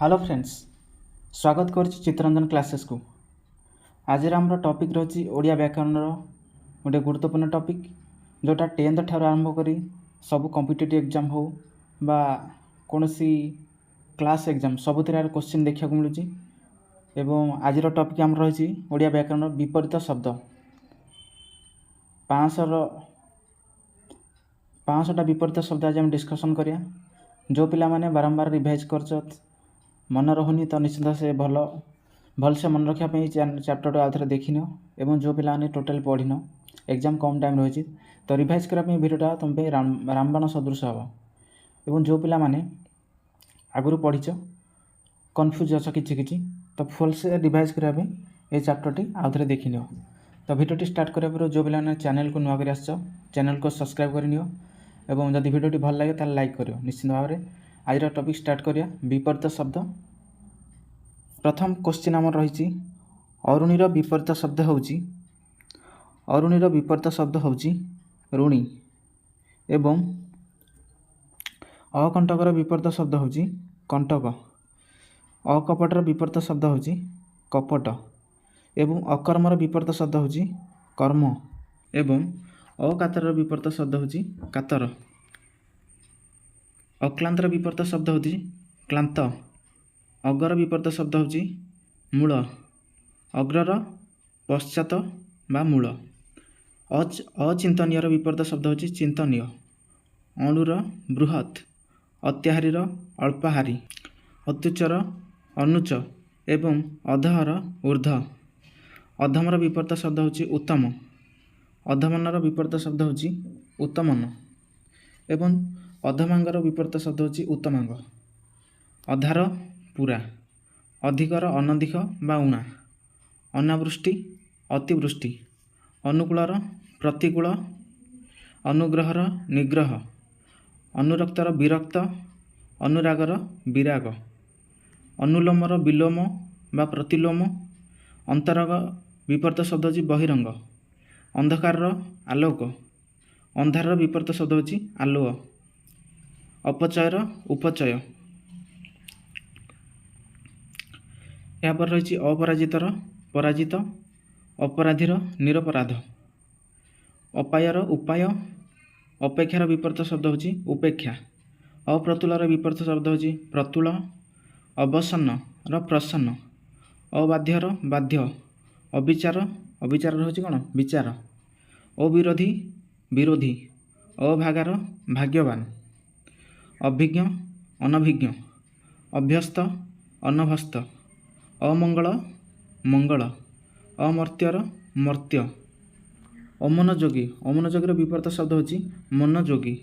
Hello friends, स्वागत कर Chitraranjan classes को। आज आम टॉपिक रही ओडिया व्याकरण गोटे गुरुत्वपूर्ण टॉपिक जोटा 10th ठार आरंभ कर सब कॉम्पिटिटिव एग्जाम हो बा कौन सी क्लास एग्जाम सबुत क्वेश्चन देखा मिलूँ। एवं आज टॉपिक आम रही ओडिया व्याकरण विपरीत शब्द 500टा विपरीत शब्द आज आम डिस्कसन करिया। जो पिला माने बारंबार रिवाइज कर मन रहुनी तो निश्चिंत से भलसे मन रखापी चैप्टर आउ थे देखन। एवं जो पिला टोटाल पढ़िन एग्जाम कम टाइम रही तो रिवाइज करने भिडियोटा तुम पे रामबाण सदृश हम। एवं जो पिला माने आगु पढ़ीच कन्फ्यूज अच्छ कि तो भलसे रिवाइज करने ये चैप्टरटी आउ थे देखन। तो भिडियोटी स्टार्ट करा जो पिला चैनल को नुआ कर चैनल को सब्सक्राइब करनियो एवं जदि भिडियोटी भल लगे तो लाइक करियो। निश्चित भाव में आज टॉपिक स्टार्ट करिया विपरीत शब्द। प्रथम क्वेश्चन आम रही अरुणीर विपरीत शब्द होउची अरुणीर विपरीत शब्द होउची ऋणी एवं अकंटकर विपरीत शब्द होउची कंटक। अकपटर विपरीत शब्द होउची कपट एवं अकर्मर विपरीत शब्द होउची कर्म एवं अकातर विपरीत शब्द होउची कातर। अक्लांतर विपरीत शब्द होउची क्लांत। अगर विपरीत शब्द होउची मूल। अग्रर पश्चात बा मूल। अचिंतनीयर विपरीत शब्द होउची चिंतनीय। अणुर बृहत। अत्याहारीर अल्पाहारी। अत्युच्चर अनुच्च एवं अधहर ऊर्ध्व। अधमर विपरीत शब्द होउची उत्तम। अधमनर विपरीत शब्द होउची उत्तमन एवं अधमांगर विपरीत शब्द होउची उत्तमांग। अधार पूरा। अधिकर अनधिक बा उणा। अनावृष्टि अतिवृष्टि। अनुकूलर प्रतिकूल। अनुग्रहर निग्रह। अनुरक्तर विरक्त। अनुरागर विराग। अनुलोमर विलोम बा प्रतिलोम। अंतरंग विपरीत शब्द होची बहिरंग। अंधकार आलोक। अंधार विपरीत शब्द होची आलोक। अपचयर उपचय। यहाँ पर रही अपराजितर पराजित। अपराधीर निरपराध। अपायर उपाय। अपेक्षार विपरीत शब्द होची उपेक्षा। अप्रतुलर विपरीत शब्द होची प्रतुल। अवसन्न प्रसन्न। अबाध्यर बाध्य। अविचार अविचार होची कौन विचार। अविरोधी विरोधी। अभागार भाग्यवान। अभिज्ञ अनभिज्ञ। अभ्यस्त अनभस्त। अमंगल मंगल। अमर्त्यर मर्त्य। अमनोयोगी अमनोयोगी विपरीत शब्द होची मनोयोगी।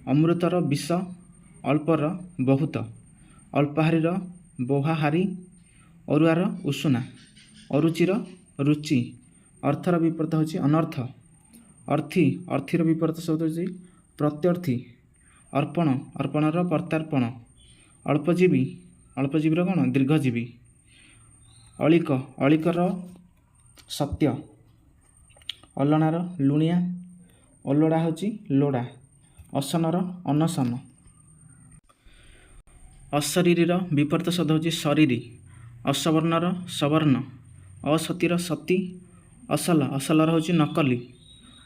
अमृतर विष। अल्पर बहुत। अल्पाहारीर बहुहारी। अरुआर उषुना। अरुचिर रुचि। अर्थर विपरीत होची अनर्थ। अर्थी अर्थीर विपरीत शब्द होची प्रत्यर्थी। अर्पण अर्पणर प्रत्यार्पण। अल्पजीवी अल्पजीवीर कौन दीर्घजीवी। अलिक अलिकर सत्य। अलणार लुणिया। अलोड़ा होची लोड़ा। असनर अनसन। अशरीरीर विपरीत शब्द होची शरीरी। असवर्णर सवर्ण। असतीर सती। असल असलर होची नकली।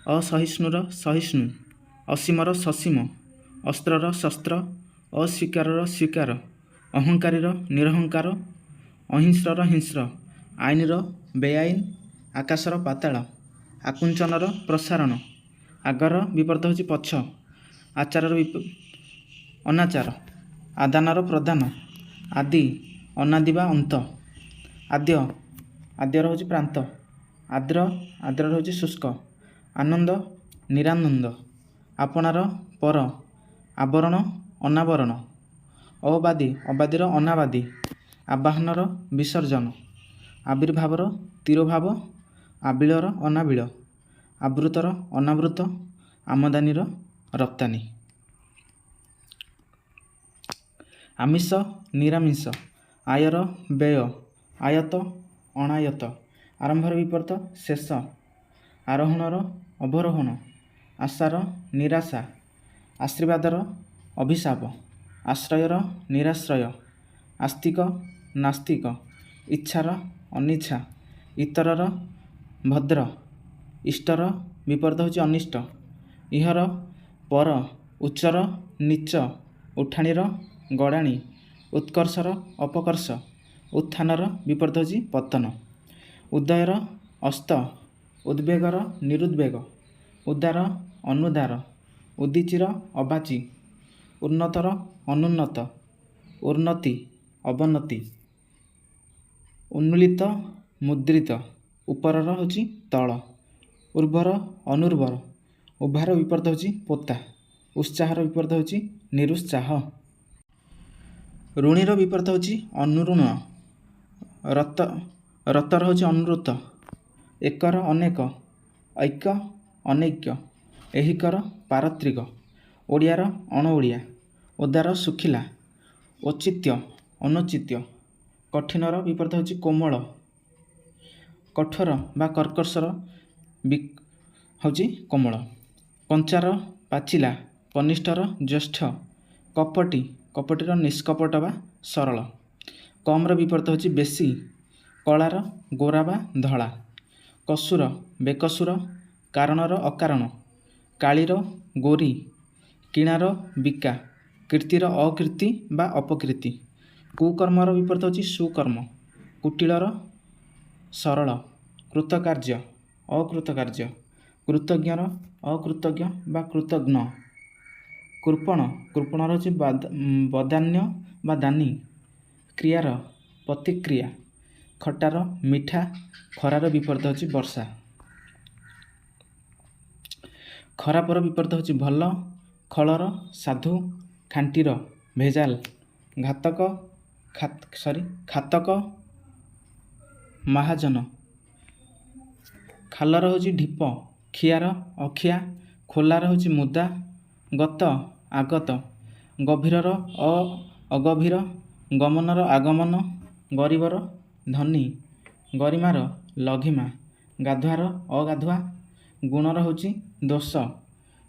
असहिष्णुर सहिष्णु। असीमर ससीम। अस्त्रर शस्त्र। अस्वीकारर स्वीकार। अहंकारीर निरहंकार। अहिंस्रर हिंस्र। आईनर बेआईन। आकाशर पाताल। आकुंचनर प्रसारण। आगर विपरीत होची पछ। आचारर अनाचार। आदानर प्रदान। आदि अनादि बा अंत। आद्य आद्यर होची प्रांत। आद्र आद्रर होची शुष्क। आनंद निरानंद। आपणार पर। आवरण अनावरण। अबादी अबादीर अनाबादी। आवाहनर विसर्जन। आविर्भावर तिरोभाव। आबिलर अनाबिल। आवृतर अनावृत। आमदानीर रप्तानी। आमिष निरामिष। आयर व्यय। आयत अनायत। आरंभर विपरीत शेष। आरोहणर अवरोहण। आशार निराशा। आशीर्वादर अभिशाप। आश्रयर निराश्रय। ଆସ୍ତିକ ନାସ୍ତିକ, ଇଚ୍ଛାର ଅନିଚ୍ଛା, ଇତରର ଭଦ୍ର, ଇଷ୍ଟର ବିପରୀତ ହେଉଛି ଅନିଷ୍ଟ, ଇହର ପର, ଉଚ୍ଚର ନୀଚ, ଉଠାଣିର ଗଡ଼ାଣି, ଉତ୍କର୍ଷର ଅପକର୍ଷ, ଉତ୍ଥାନର ବିପରୀତ ହେଉଛି ପତନ, ଉଦୟର ଅସ୍ତ, ଉଦ୍ବେଗର ନିରୁଦ୍ବେଗ, ଉଦାର ଅନୁଦାର, ଉଦିଚିର ଅବାଚି, ଉନ୍ନତର ଅନୁନ୍ନତ, ଉନ୍ନତି ଅବନତି, ଉନ୍ମୀଳିତ ମୁଦ୍ରିତ, ଉପରର ହେଉଛି ତଳ, ଉର୍ବର ଅନୁର୍ବର, ଉଭାର ବିପରୀତ ହେଉଛି ପୋତା, ଉତ୍ସାହର ବିପରୀତ ହେଉଛି ନିରୁତ୍ସାହ, ଋଣୀର ବିପରୀତ ହେଉଛି ଅନୁଋଣ, ରତର ହେଉଛି ଅନୁରୂତ, ଏକର ଅନେକ, ଐକ୍ୟ ଅନୈକ୍ୟ, ଏହିକର ପାରତ୍ରିକ, ଓଡ଼ିଆର ଅଣଓଡ଼ିଆ, ଓଦାର ଶୁଖିଲା, ଔଚିତ୍ୟ ଅନୌଚିତ୍ୟ, କଠିନର ବିପରୀତ ହେଉଛି କୋମଳ, କଠୋର ବା କର୍କଶର ହେଉଛି କୋମଳ, କଞ୍ଚାର ପାଚିଲା, କନିଷ୍ଠର ଜ୍ୟେଷ୍ଠ, କପଟିର ନିଷ୍କପଟ ବା ସରଳ, କମ୍ର ବିପରୀତ ହେଉଛି ବେଶୀ, କଳାର ଗୋରା ବା ଧଳା, କସୁର ବେକସୁର, କାରଣର ଅକାରଣ, କାଳିର ଗୋରି, କିଣାର ବିକା, କୀର୍ତ୍ତିର ଅକୀର୍ତ୍ତି ବା ଅପକୀର୍ତ୍ତି, କୁକର୍ମର ବିପରୀତ ହେଉଛି ସୁକର୍ମ, କୁଟିଳର ସରଳ, କୃତକାର୍ଯ୍ୟ ଅକୃତକାର୍ଯ୍ୟ, କୃତଜ୍ଞର ଅକୃତଜ୍ଞ ବା କୃତଘ୍ନ, କୃପଣର ହେଉଛି ବଦାନ୍ୟ ବା ଦାନୀ, କ୍ରିୟାର ପ୍ରତିକ୍ରିୟା, ଖଟାର ମିଠା, ଖରାର ବିପରୀତ ହେଉଛି ବର୍ଷା, ଖରାପର ବିପରୀତ ହେଉଛି ଭଲ, ଖଳର ସାଧୁ, ଖାଣ୍ଟିର ଭେଜାଲ, ଖାତକ ମହାଜନ, ଖାଲର ହେଉଛି ଢିପ, ଖିଆର ଅଖିଆ, ଖୋଲାର ହେଉଛି ମୁଦା, ଗତ ଆଗତ, ଗଭୀରର ଅଗଭୀର, ଗମନର ଆଗମନ, ଗରିବର ଧନୀ, ଗରିମାର ଲଘିମା, ଗାଧୁଆର ଅଗାଧୁଆ, ଗୁଣର ହେଉଛି ଦୋଷ,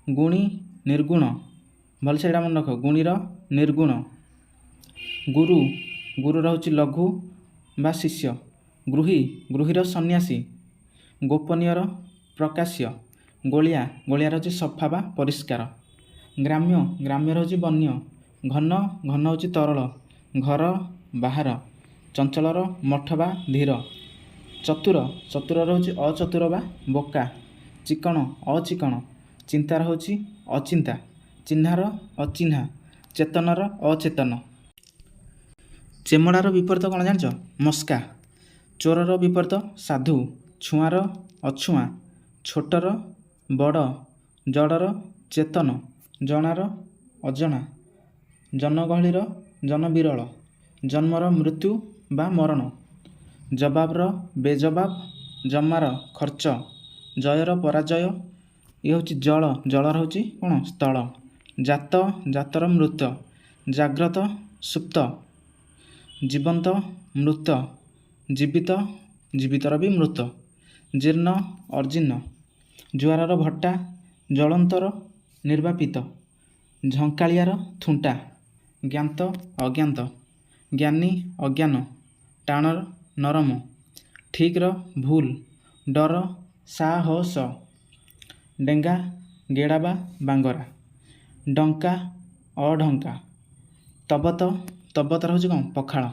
ଗୁଣୀ ନିର୍ଗୁଣ, ଭଲସେ ଏଇଟା ମନେ ରଖ, ଗୁଣୀର ନିର୍ଗୁଣ, ଗୁରୁର ହେଉଛି ଲଘୁ ବା ଶିଷ୍ୟ, ଗୃହୀର ସନ୍ନ୍ୟାସୀ, ଗୋପନୀୟର ପ୍ରକାଶ୍ୟ, ଗୋଳିଆର ହେଉଛି ସଫା ବା ପରିଷ୍କାର, ଗ୍ରାମ୍ୟର ହେଉଛି ବନ୍ୟ, ଘନ ହେଉଛି ତରଳ, ଘର ବାହାର, ଚଞ୍ଚଳର ମଠ ବା ଧୀର, ଚତୁରର ହେଉଛି ଅଚତୁର ବା ବୋକା, ଚିକଣ ଅଚିକଣ, ଚିନ୍ତାର ହେଉଛି ଅଚିନ୍ତା, ଚିହ୍ନାର ଅଚିହ୍ନା, ଚେତନର ଅଚେତନ, ଚେମଡ଼ାର ବିପରୀତ କ'ଣ ଜାଣିଛ? ମସ୍କା, ଚୋରର ବିପରୀତ ସାଧୁ, ଛୁଆଁର ଅଛୁଆଁ, ଛୋଟର ବଡ଼, ଜଡ଼ର ଚେତନ, ଜଣାର ଅଜଣା, ଜନଗହଳିର ଜନବିରଳ, ଜନ୍ମର ମୃତ୍ୟୁ ବା ମରଣ, ଜବାବର ବେଜବାବ, ଜମାର ଖର୍ଚ୍ଚ, ଜୟର ପରାଜୟ, ଇଏ ହେଉଛି ଜଳର ହେଉଛି କ'ଣ? ସ୍ଥଳ, ଜାତର ମୃତ, ଜାଗ୍ରତ ସୁପ୍ତ, ଜୀବନ୍ତ ମୃତ, ଜୀବିତର ବି ମୃତ, ଜୀର୍ଣ୍ଣ ଅଜୀର୍ଣ୍ଣ, ଜୁଆରର ଭଟ୍ଟା, ଜ୍ୱଳନ୍ତର ନିର୍ବାପିତ, ଝଙ୍କାଳିଆର ଥୁଣ୍ଟା, ଜ୍ଞାତ ଅଜ୍ଞାତ, ଜ୍ଞାନୀ ଅଜ୍ଞାନ, ଟାଣ ନରମ, ଠିକ୍ର ଭୁଲ, ଡର ସାହସ, ଡେଙ୍ଗା ଗେଡ଼ା ବା ବାଙ୍ଗରା, ଡଙ୍କା ଅଢଙ୍କା, ତବତର ହେଉଛି କ'ଣ? ପଖାଳ,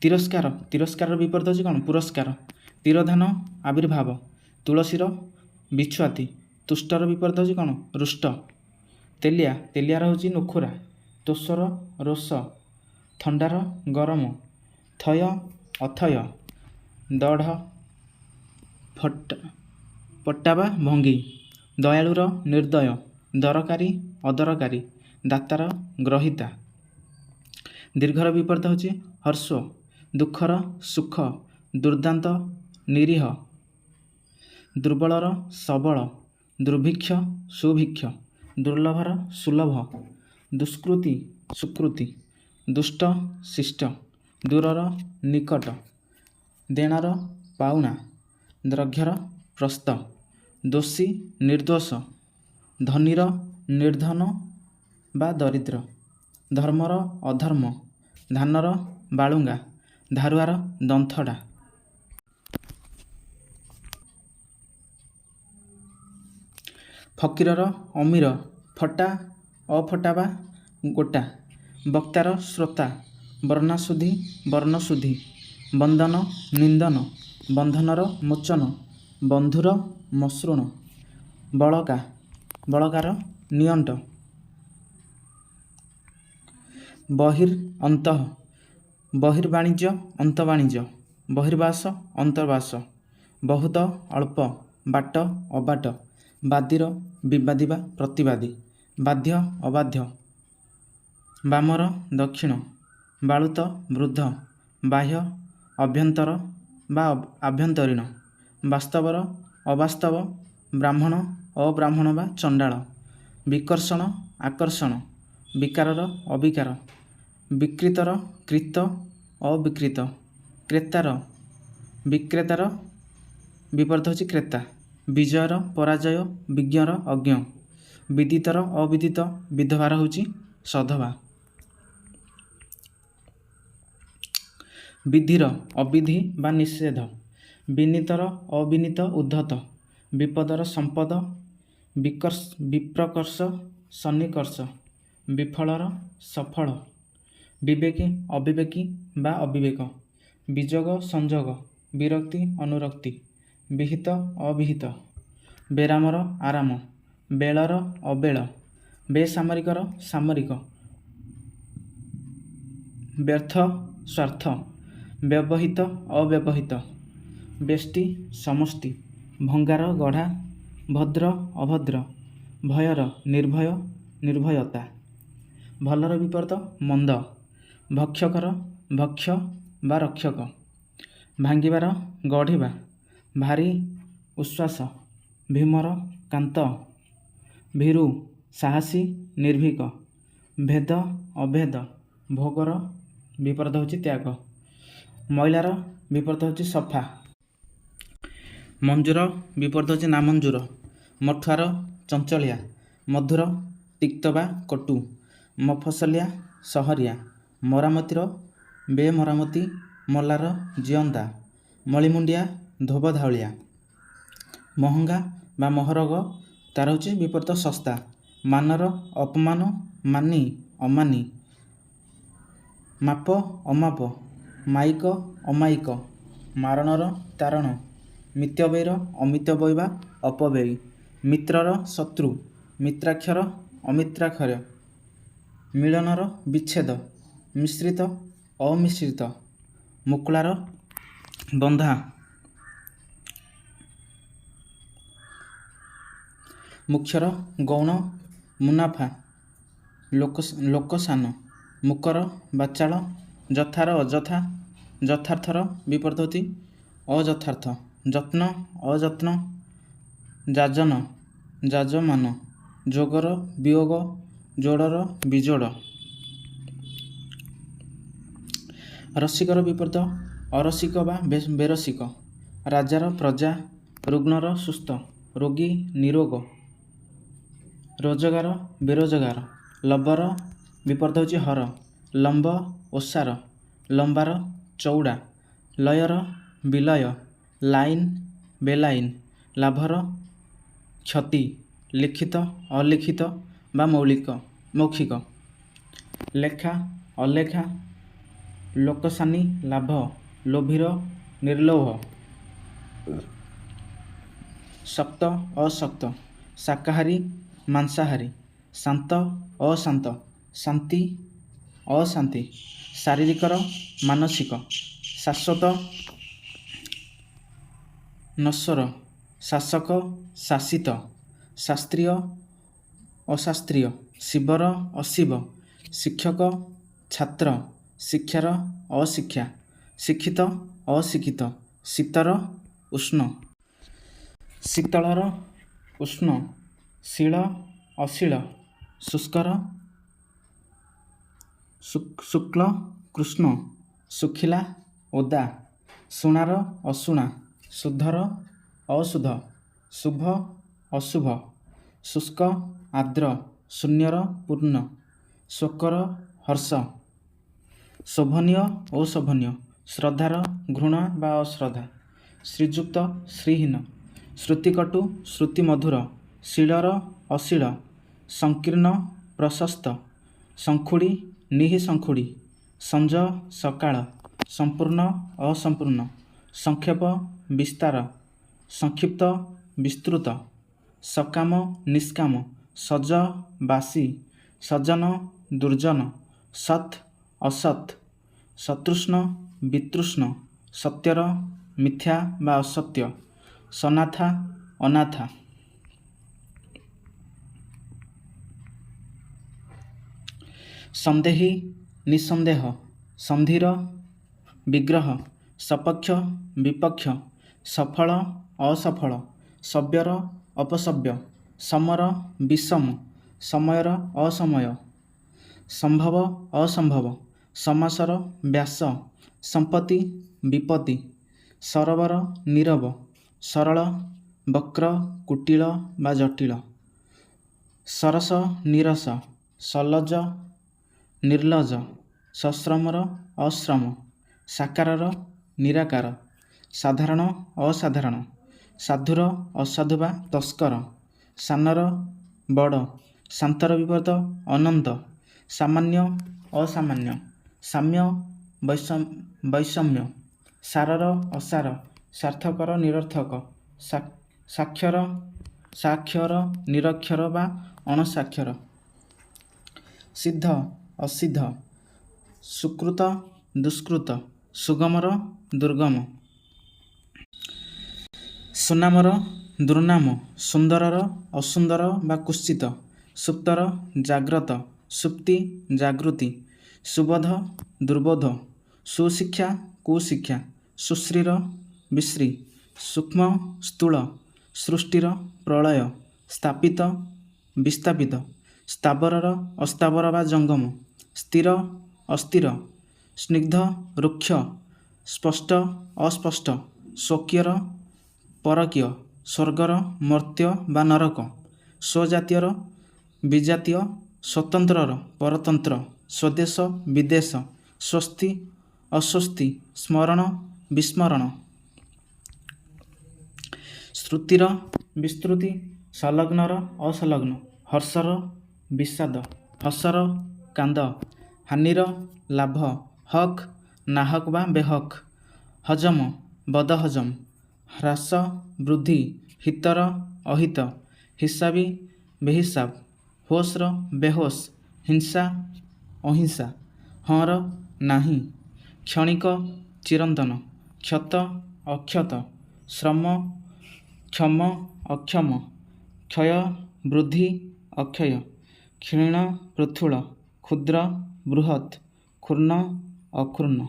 ତିରସ୍କାରର ବିପରୀତ ହେଉଛି କ'ଣ? ପୁରସ୍କାର, ତିରୋଧାନ ଆବିର୍ଭାବ, ତୁଳସୀର ବିଛୁଆତି, ତୁଷ୍ଟର ବିପରୀତ ହେଉଛି କ'ଣ? ରୁଷ୍ଟ, ତେଲିଆର ହେଉଛି ନୁଖୁରା, ତୋଷର ରୋଷ, ଥଣ୍ଡାର ଗରମ, ଥୟ ଅଥୟ, ଦଢ଼ ପଟ୍ଟା ବା ଭଙ୍ଗୀ, ଦୟାଳୁର ନିର୍ଦ୍ଦୟ, ଦରକାରୀ ଅଦରକାରୀ, ଦାତାର ଗ୍ରହିତା, ଦୀର୍ଘର ବିପରୀତ ହେଉଛି ହର୍ଷ, ଦୁଃଖର ସୁଖ, ଦୁର୍ଦାନ୍ତ ନିରୀହ, ଦୁର୍ବଳର ସବଳ, ଦୁର୍ଭିକ୍ଷ ସୁଭିକ୍ଷ, ଦୁର୍ଲଭର ସୁଲଭ, ଦୁଷ୍କୃତି ସୁକୃତି, ଦୁଷ୍ଟ ଶିଷ୍ଟ, ଦୂରର ନିକଟ, ଦେଣାର ପାଉଣା, ଦ୍ରଘ୍ୟର ପ୍ରସ୍ତ, ଦୋଷୀ ନିର୍ଦ୍ଦୋଷ, ଧନୀର ନିର୍ଧନ ବା ଦରିଦ୍ର, ଧର୍ମର ଅଧର୍ମ, ଧାନର ବାଳୁଙ୍ଗା, ଧାରୁଆର ଦନ୍ଥଡ଼ା। ଫକୀରର ଅମୀର, ଫଟା ଅଫଟା ବା ଗୋଟା। ବକ୍ତାର ଶ୍ରୋତା, ବର୍ଣ୍ଣାଶୁଦ୍ଧି ବର୍ଣ୍ଣଶୁଦ୍ଧି। ବନ୍ଦନ ନିନ୍ଦନ, ବନ୍ଧନର ମୋଚନ, ବନ୍ଧୁର ମସୃଣ। ବଳକା, ବଳକାର ନିଅଣ୍ଟ। ବହିର୍ ଅନ୍ତଃ, ବହିର୍ବାଣିଜ୍ୟ ଅନ୍ତଃବାଣିଜ୍ୟ। ବହିର୍ବାସ ଅନ୍ତର୍ବାସ। ବହୁତ ଅଳ୍ପ, ବାଟ ଅବାଟ। ବାଦୀର ବିବାଦୀ ବା ପ୍ରତିବାଦୀ। ବାଧ୍ୟ ଅବାଧ୍ୟ। ବାମର ଦକ୍ଷିଣ। ବାଳୁତ ବୃଦ୍ଧ। ବାହ୍ୟ ଅଭ୍ୟନ୍ତର ବା ଆଭ୍ୟନ୍ତରୀଣ। ବାସ୍ତବର ଅବାସ୍ତବ। ବ୍ରାହ୍ମଣ ଅବ୍ରାହ୍ମଣ ବା ଚଣ୍ଡାଳ। ବିକର୍ଷଣ ଆକର୍ଷଣ। ବିକାରର ଅବିକାର। ବିକ୍ରୀତର କ୍ରୀତ ଅବିକ୍ରୀତ। କ୍ରେତାର ବିକ୍ରେତାର ବିପରୀତ ହେଉଛି କ୍ରେତା। ବିଜୟର ପରାଜୟ, ବିଜ୍ଞର ଅଜ୍ଞ। ବିଦିତର ଅବିଦିତ, ବିଧବାର ହେଉଛି ସଧବା। ବିଧିର ଅବିଧି ବା ନିଷେଧ। ବିନୀତର ଅବିନୀତ, ଉଦ୍ଧତ। ବିପଦର ସମ୍ପଦ। ବିପ୍ରକର୍ଷ ସନ୍ନିକର୍ଷ। ବିଫଳର ସଫଳ। ବିବେକୀ ଅବିବେକୀ ବା ଅବିବେକ। ବିଯୋଗ ସଂଯୋଗ। ବିରକ୍ତି ଅନୁରକ୍ତି। ବିହିତ ଅବିହିତ। ବେରାମର ଆରାମ। ବେଳର ଅବେଳ। ବେସାମରିକର ସାମରିକ। ବ୍ୟର୍ଥ ସ୍ୱାର୍ଥ। ବ୍ୟବହିତ ଅବ୍ୟବହିତ। ବ୍ୟଷ୍ଟି ସମଷ୍ଟି। ଭଙ୍ଗାର ଗଢ଼ା। ଭଦ୍ର ଅଭଦ୍ର। ଭୟର ନିର୍ଭୟ ନିର୍ଭୟତା। ଭଲର ବିପରୀତ ମନ୍ଦ। ଭକ୍ଷକର ଭକ୍ଷ ବା ରକ୍ଷକ। ଭାଙ୍ଗିବାର ଗଢ଼ିବା। ଭାରି ଉଶ୍ୱାସ। ଭୀମର କାନ୍ତ। ଭୀରୁ ସାହସୀ ନିର୍ଭୀକ। ଭେଦ ଅଭେଦ। ଭୋଗର ବିପରୀତ ହେଉଛି ତ୍ୟାଗ। ମଇଳାର ବିପରୀତ ହେଉଛି ସଫା। ମଞ୍ଜୁର ବିପରୀତ ହେଉଛି ନାମଞ୍ଜୁର। ମଠୁଆର ଚଞ୍ଚଳିଆ। ମଧୁର ତିକ୍ତ ବା କଟୁ। ମଫସଲିଆ ସହରିଆ। ମରାମତିର ବେମରାମତି। ମଲାର ଜିଅନ୍ତା। ମଳିମୁଣ୍ଡିଆ ଧୋବଧାଉଳିଆ। ମହଙ୍ଗା ବା ମହରଗ, ତାର ହେଉଛି ବିପରୀତ ଶସ୍ତା। ମାନର ଅପମାନ। ମାନି ଅମାନି। ମାପ ଅମାପ। ମାଇକ ଅମାଇକ। ମାରଣର ତାରଣ। ମିତବ୍ୟୟୀର ଅମିତବ୍ୟୟୀ ବା ଅପବ୍ୟୟୀ। ମିତ୍ରର ଶତ୍ରୁ। ମିତ୍ରାକ୍ଷର ଅମିତ୍ରାକ୍ଷର। ମିଳନର ବିଚ୍ଛେଦ। ମିଶ୍ରିତ ଅମିଶ୍ରିତ। ମୁକୁଳାର ବନ୍ଧା। ମୁଖ୍ୟର ଗୌଣ ମୁନାଫା। ଲୋକସାନ। ମୁକର ବାଚାଳ। ଯଥାର ଅଯଥା। ଯଥାର୍ଥର ବିପରୀତ ହେଉଛି ଅଯଥାର୍ଥ। ଯତ୍ନ ଅଯତ୍ନ। ଯାଜନ ଯାଜମାନ। ଯୋଗର ବିୟୋଗ। ଯୋଡ଼ର ବିଜୋଡ଼। ରସିକର ବିପରୀତ ଅରସିକ ବା ବେରସିକ। ରାଜାର ପ୍ରଜା। ରୁଗ୍ଣର ସୁସ୍ଥ। ରୋଗୀ ନିରୋଗ। ରୋଜଗାର ବେରୋଜଗାର। ଲବର ବିପରୀତ ହେଉଛି ହର। ଲମ୍ବ ଓସାର। ଲମ୍ବାର ଚଉଡ଼ା। ଲୟର ବିଲୟ। ଲାଇନ ବେଲାଇନ। ଲାଭର କ୍ଷତି। ଲିଖିତ ଅଲିଖିତ ବା ମୌଖିକ। ଲେଖା ଅଲେଖା। ଲୋକସାନି ଲାଭ। ଲୋଭୀର ନିର୍ଲୋଭ। ଶକ୍ତ ଅଶକ୍ତ। ଶାକାହାରୀ ମାଂସାହାରୀ। ଶାନ୍ତ ଅଶାନ୍ତ। ଶାନ୍ତି ଅଶାନ୍ତି। ଶାରୀରିକର ମାନସିକ। ଶାଶ୍ୱତ ନଶ୍ୱର। ଶାସକ ଶାସିତ। ଶାସ୍ତ୍ରୀୟ ଅଶାସ୍ତ୍ରୀୟ। ଶିବର ଅଶିବ। ଶିକ୍ଷକ ଛାତ୍ର। ଶିକ୍ଷାର ଅଶିକ୍ଷା। ଶିକ୍ଷିତ ଅଶିକ୍ଷିତ। ଶୀତର ଉଷ୍ଣ। ଶୀତଳର ଉଷ୍ଣ। ଶୀଳ ଅଶୀଳ। ଶୁଷ୍କର ଶୁକ୍ଳ କୃଷ୍ଣ। ଶୁଖିଲା ଓଦା। ସୁଣାର ଅସୁଣା। ଶୁଦ୍ଧର ଅଶୁଦ୍ଧ। ଶୁଭ ଅଶୁଭ। ଶୁଷ୍କ ଆର୍ଦ୍ର। ଶୂନ୍ୟର ପୂର୍ଣ୍ଣ। ଶୋକର ହର୍ଷ। ଶୋଭନୀୟ ଅଶୋଭନୀୟ, ଶ୍ରଦ୍ଧାର ଘୃଣା ବା ଅଶ୍ରଦ୍ଧା, ଶ୍ରୀଯୁକ୍ତ ଶ୍ରୀହୀନ, ଶ୍ରୁତିକଟୁ ଶ୍ରୁତିମଧୁର, ଶିଳର ଅଶୀଳ, ସଂକୀର୍ଣ୍ଣ ପ୍ରଶସ୍ତ, ଶଙ୍ଖୁଡ଼ି ନିଃଶଙ୍ଖୁଡ଼ି, ସଞ୍ଜ ସକାଳ, ସମ୍ପୂର୍ଣ୍ଣ ଅସମ୍ପୂର୍ଣ୍ଣ, ସଂକ୍ଷେପ ବିସ୍ତାର, ସଂକ୍ଷିପ୍ତ ବିସ୍ତୃତ, ସକାମ ନିଷ୍କାମ, ସଜ ବାସି, ସଜ୍ଜନ ଦୁର୍ଜନ, ସତ୍ ଅସତ୍, ସତୃଷ୍ଣ ବିତୃଷ୍ଣ, ସତ୍ୟର ମିଥ୍ୟା ବା ଅସତ୍ୟ, ସନାଥା ଅନାଥା। ସନ୍ଦେହୀ ନିଃସନ୍ଦେହ, ସନ୍ଧିର ବିଗ୍ରହ, ସପକ୍ଷ ବିପକ୍ଷ, ସଫଳ ଅସଫଳ, ସବ୍ୟର ଅପସବ୍ୟ, ସମର ବିଷମ, ସମୟର ଅସମୟ, ସମ୍ଭବ ଅସମ୍ଭବ, ସମାସର ବ୍ୟାସ, ସମ୍ପତ୍ତି ବିପତ୍ତି, ସରବର ନୀରବ, ସରଳ ବକ୍ର କୁଟିଳ ବା ଜଟିଳ, ସରସ ନିରସ, ସଲଜ ନିର୍ଲଜ, ସଶ୍ରମର ଅଶ୍ରମ, ସାକାରର ନିରାକାର, ସାଧାରଣ ଅସାଧାରଣ, ସାଧୁର ଅସାଧୁ ବା ତସ୍କର, ସାନର ବଡ଼, ଶାନ୍ତର ବିପଦ ଅନନ୍ତ, ସାମାନ୍ୟ ଅସାମାନ୍ୟ, ସାମ୍ୟ ବୈଷମ୍ୟ, ସାରର ଅସାର, ସାର୍ଥକର ନିରର୍ଥକ, ସାକ୍ଷର ନିରକ୍ଷର ବା ଅଣସାକ୍ଷର, ସିଦ୍ଧ ଅସିଦ୍ଧ, ସୁକୃତ ଦୁଷ୍କୃତ, ସୁଗମର ଦୁର୍ଗମ, ସୁନାମର ଦୁର୍ନାମ, ସୁନ୍ଦରର ଅସୁନ୍ଦର ବା କୁତ୍ସିତ, ସୁପ୍ତର ଜାଗ୍ରତ, ସୁପ୍ତି ଜାଗୃତି, ସୁବୋଧ ଦୁର୍ବୋଧ, ସୁଶିକ୍ଷା କୁଶିକ୍ଷା, ସୁଶ୍ରୀର ବିଶ୍ରୀ, ସୂକ୍ଷ୍ମ ସ୍ଥୂଳ, ସୃଷ୍ଟିର ପ୍ରଳୟ, ସ୍ଥାପିତ ବିସ୍ଥାପିତ, ସ୍ଥାବରର ଅସ୍ଥାବର ବା ଜଙ୍ଗମ, ସ୍ଥିର ଅସ୍ଥିର, ସ୍ନିଗ୍ଧ ରୁକ୍ଷ, ସ୍ପଷ୍ଟ ଅସ୍ପଷ୍ଟ, ସ୍ୱକୀୟର ପରକୀୟ, ସ୍ୱର୍ଗର ମର୍ତ୍ତ୍ୟ ବା ନରକ, ସ୍ୱଜାତୀୟର ବିଜାତୀୟ, ସ୍ୱତନ୍ତ୍ରର ପରତନ୍ତ୍ର, ସ୍ୱଦେଶ ବିଦେଶ, ସ୍ୱସ୍ତି ଅସ୍ୱସ୍ତି, ସ୍ମରଣ ବିସ୍ମରଣ, ଶ୍ରୁତିର ବିସ୍ତୃତି, ସଂଲଗ୍ନର ଅସଂଲଗ୍ନ, ହର୍ଷର ବିଷାଦ, ହସର କାନ୍ଦ, ହାନିର ଲାଭ, ହକ୍ ନାହକ ବା ବେହକ୍, ହଜମ ବଦହଜମ, ହ୍ରାସ ବୃଦ୍ଧି, ହିତର ଅହିତ, ହିସାବୀ ବେହିସାବ, ହୋସ୍ର ବେହୋସ, ହିଂସା ଅହିଂସା, ହଁର ନାହିଁ, କ୍ଷଣିକ ଚିରନ୍ତନ, କ୍ଷତ ଅକ୍ଷତ, ଶ୍ରମ କ୍ଷମ ଅକ୍ଷମ, କ୍ଷୟ ବୃଦ୍ଧି ଅକ୍ଷୟ, କ୍ଷୀଣ ପୃଥୁଳ, କ୍ଷୁଦ୍ର ବୃହତ୍, କ୍ଷୁର୍ଣ୍ଣ ଅକ୍ଷୁର୍ଣ୍ଣ।